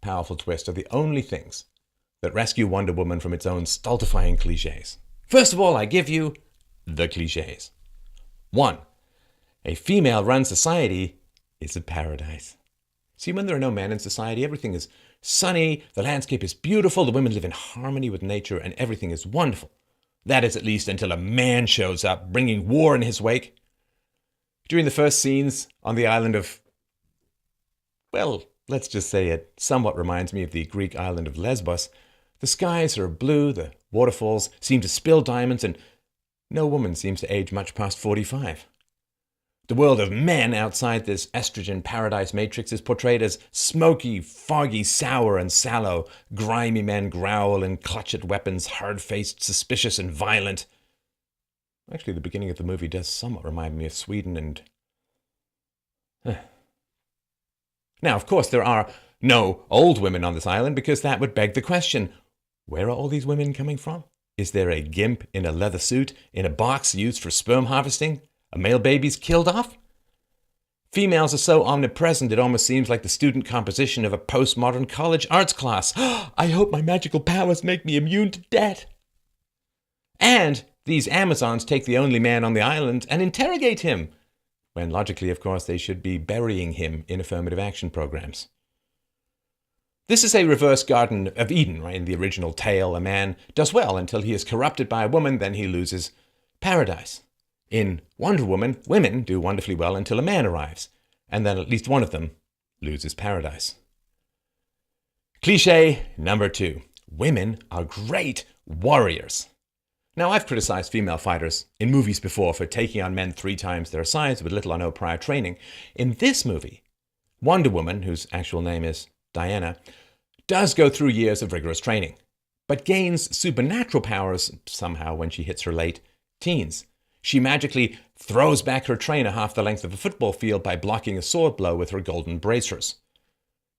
powerful twist are the only things that rescue Wonder Woman from its own stultifying cliches. First of all, I give you the cliches. 1. A female-run society is a paradise. See, when there are no men in society, everything is sunny, the landscape is beautiful, the women live in harmony with nature, and everything is wonderful. That is at least until a man shows up, bringing war in his wake. During the first scenes on the island of, well, let's just say it somewhat reminds me of the Greek island of Lesbos. The skies are blue, the waterfalls seem to spill diamonds, and no woman seems to age much past 45. The world of men outside this estrogen paradise matrix is portrayed as smoky, foggy, sour, and sallow. Grimy men growl and clutch at weapons, hard-faced, suspicious, and violent. Actually, the beginning of the movie does somewhat remind me of Sweden and... Now, of course, there are no old women on this island, because that would beg the question, where are all these women coming from? Is there a gimp in a leather suit in a box used for sperm harvesting? A male baby's killed off? Females are so omnipresent it almost seems like the student composition of a postmodern college arts class. I hope my magical powers make me immune to debt. And these Amazons take the only man on the island and interrogate him, when logically, of course, they should be burying him in affirmative action programs. This is a reverse Garden of Eden, right? In the original tale, a man does well until he is corrupted by a woman, then he loses paradise. In Wonder Woman, women do wonderfully well until a man arrives, and then at least one of them loses paradise. Cliché number 2. Women are great warriors. Now, I've criticized female fighters in movies before for taking on men 3 times their size with little or no prior training. In this movie, Wonder Woman, whose actual name is Diana, does go through years of rigorous training, but gains supernatural powers somehow when she hits her late teens. She magically throws back her trainer half the length of a football field by blocking a sword blow with her golden bracers.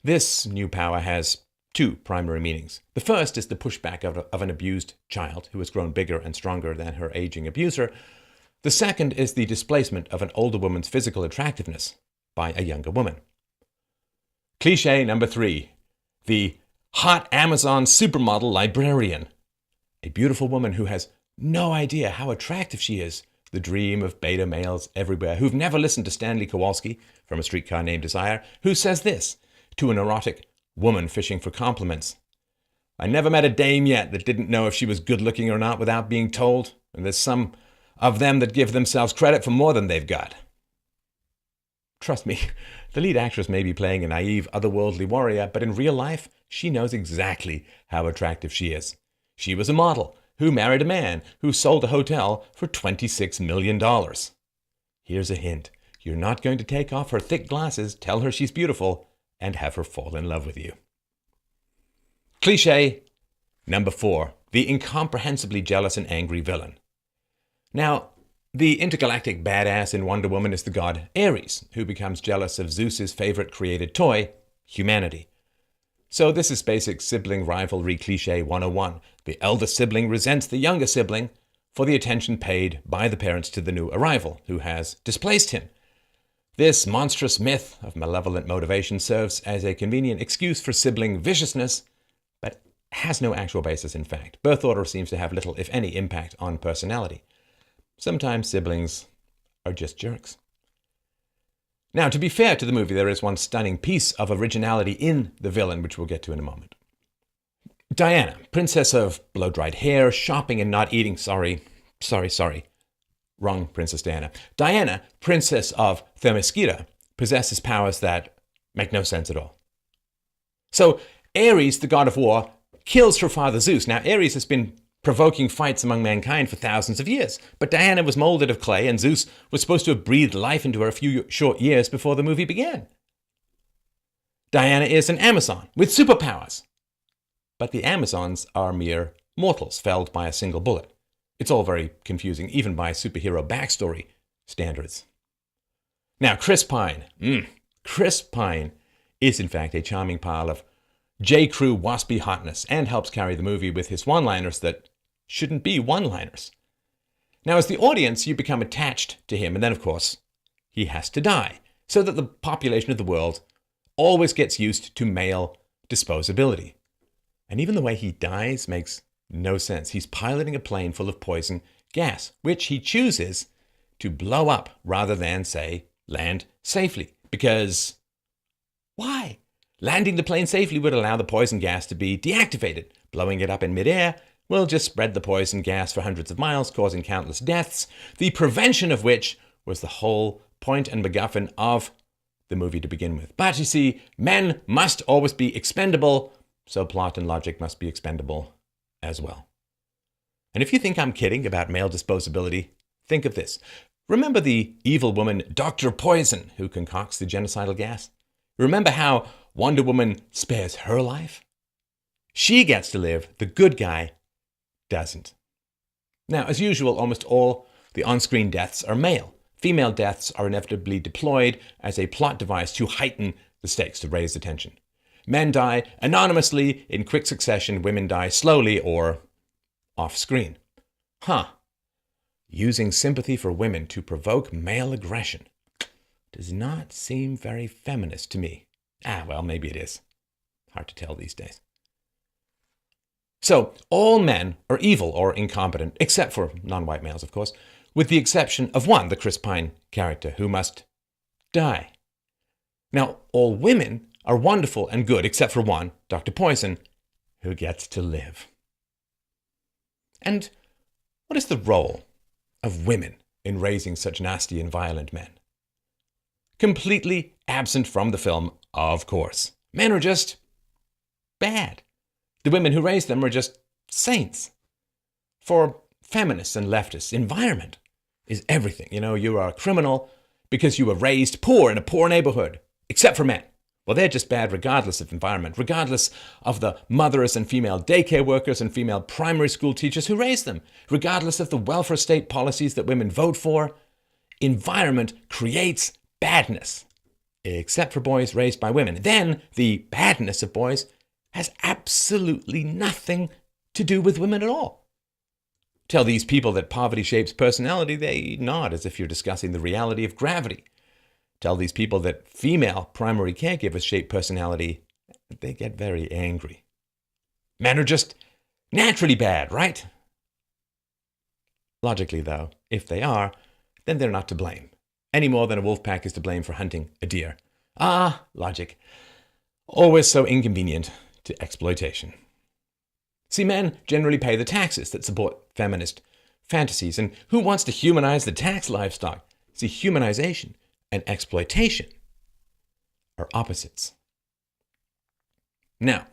This new power has 2 primary meanings. The first is the pushback of an abused child who has grown bigger and stronger than her aging abuser. The second is the displacement of an older woman's physical attractiveness by a younger woman. Cliché number 3. The hot Amazon supermodel librarian. A beautiful woman who has no idea how attractive she is. The dream of beta males everywhere who've never listened to Stanley Kowalski from A Streetcar Named Desire, who says this to an erotic woman fishing for compliments. I never met a dame yet that didn't know if she was good looking or not without being told, and there's some of them that give themselves credit for more than they've got. Trust me, the lead actress may be playing a naive, otherworldly warrior, but in real life, she knows exactly how attractive she is. She was a model who married a man who sold a hotel for $26 million. Here's a hint. You're not going to take off her thick glasses, tell her she's beautiful, and have her fall in love with you. Cliché number 4. The incomprehensibly jealous and angry villain. Now, the intergalactic badass in Wonder Woman is the god Ares, who becomes jealous of Zeus's favorite created toy, humanity. So this is basic sibling rivalry cliché 101. The elder sibling resents the younger sibling for the attention paid by the parents to the new arrival, who has displaced him. This monstrous myth of malevolent motivation serves as a convenient excuse for sibling viciousness, but has no actual basis in fact. Birth order seems to have little, if any, impact on personality. Sometimes siblings are just jerks. Now, to be fair to the movie, there is one stunning piece of originality in the villain, which we'll get to in a moment. Diana, princess of blow-dried hair, shopping and not eating. Sorry. Wrong Princess Diana. Diana, princess of Themyscira, possesses powers that make no sense at all. So, Ares, the god of war, kills her father Zeus. Now, Ares has been provoking fights among mankind for thousands of years. But Diana was molded of clay, and Zeus was supposed to have breathed life into her a few short years before the movie began. Diana is an Amazon with superpowers. But the Amazons are mere mortals felled by a single bullet. It's all very confusing, even by superhero backstory standards. Now, Chris Pine. Chris Pine is, in fact, a charming pile of J.Crew waspy hotness and helps carry the movie with his one-liners that shouldn't be one-liners. Now, as the audience, you become attached to him, and then, of course, he has to die, so that the population of the world always gets used to male disposability. And even the way he dies makes no sense. He's piloting a plane full of poison gas, which he chooses to blow up rather than, say, land safely. Because why? Landing the plane safely would allow the poison gas to be deactivated. Blowing it up in midair will just spread the poison gas for hundreds of miles, causing countless deaths, the prevention of which was the whole point and MacGuffin of the movie to begin with. But you see, men must always be expendable, so plot and logic must be expendable as well. And if you think I'm kidding about male disposability, think of this. Remember the evil woman, Dr. Poison, who concocts the genocidal gas? Remember how Wonder Woman spares her life? She gets to live, the good guy doesn't. Now, as usual, almost all the on-screen deaths are male. Female deaths are inevitably deployed as a plot device to heighten the stakes, to raise the tension. Men die anonymously in quick succession, women die slowly or off-screen. Using sympathy for women to provoke male aggression does not seem very feminist to me. Well, maybe it is. Hard to tell these days. So, all men are evil or incompetent, except for non-white males, of course, with the exception of one, the Chris Pine character, who must die. Now, all women are wonderful and good, except for one, Dr. Poison, who gets to live. And what is the role of women in raising such nasty and violent men? Completely absent from the film, of course. Men are just bad. The women who raised them are just saints. For feminists and leftists, environment is everything. You are a criminal because you were raised poor in a poor neighborhood, except for men. Well, they're just bad regardless of environment, regardless of the mothers and female daycare workers and female primary school teachers who raised them, regardless of the welfare state policies that women vote for. Environment creates badness, except for boys raised by women. Then the badness of boys has absolutely nothing to do with women at all. Tell these people that poverty shapes personality, they nod as if you're discussing the reality of gravity. Tell these people that female primary caregivers shape personality, they get very angry. Men are just naturally bad, right? Logically, though, if they are, then they're not to blame, any more than a wolf pack is to blame for hunting a deer. Logic. Always so inconvenient to exploitation. See, men generally pay the taxes that support feminist fantasies, and who wants to humanize the tax livestock? See, humanization and exploitation are opposites. Now,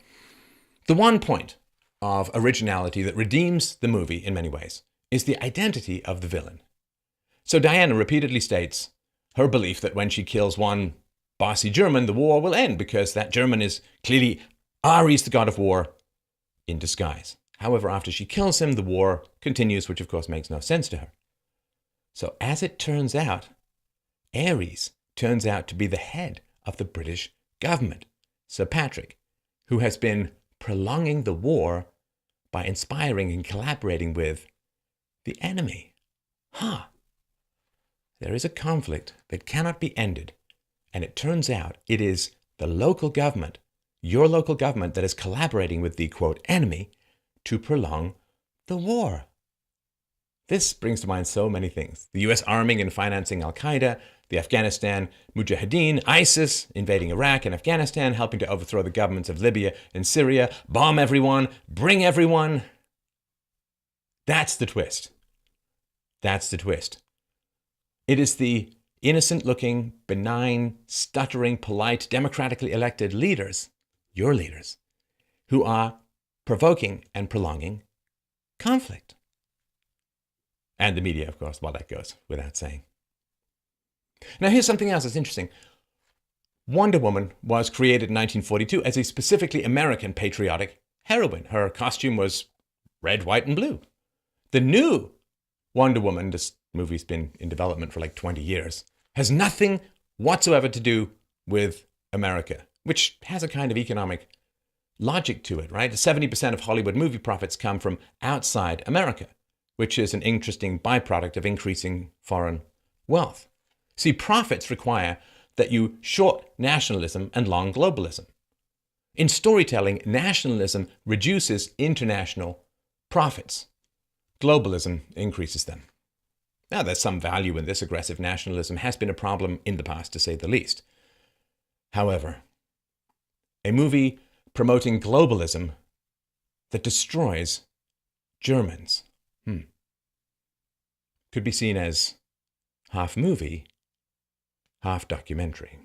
the one point of originality that redeems the movie in many ways is the identity of the villain. So Diana repeatedly states her belief that when she kills one bossy German, the war will end because that German is clearly Ares, the god of war, in disguise. However, after she kills him, the war continues, which of course makes no sense to her. So as it turns out, Ares turns out to be the head of the British government, Sir Patrick, who has been prolonging the war by inspiring and collaborating with the enemy. There is a conflict that cannot be ended, and it turns out it is the local government, your local government, that is collaborating with the, quote, enemy to prolong the war. This brings to mind so many things. The US arming and financing Al-Qaeda, the Afghanistan Mujahideen, ISIS invading Iraq and Afghanistan, helping to overthrow the governments of Libya and Syria, bomb everyone, bring everyone. That's the twist. That's the twist. It is the innocent-looking, benign, stuttering, polite, democratically elected leaders, your leaders, who are provoking and prolonging conflict. And the media, of course, well, that goes without saying. Now, here's something else that's interesting. Wonder Woman was created in 1942 as a specifically American patriotic heroine. Her costume was red, white, and blue. The new Wonder Woman, this movie's been in development for like 20 years, has nothing whatsoever to do with America, which has a kind of economic logic to it, right? 70% of Hollywood movie profits come from outside America, which is an interesting byproduct of increasing foreign wealth. See, profits require that you short nationalism and long globalism. In storytelling, nationalism reduces international profits. Globalism increases them. Now, there's some value in this. Aggressive nationalism has been a problem in the past, to say the least. However, a movie promoting globalism that destroys Germans could be seen as half movie, half documentary.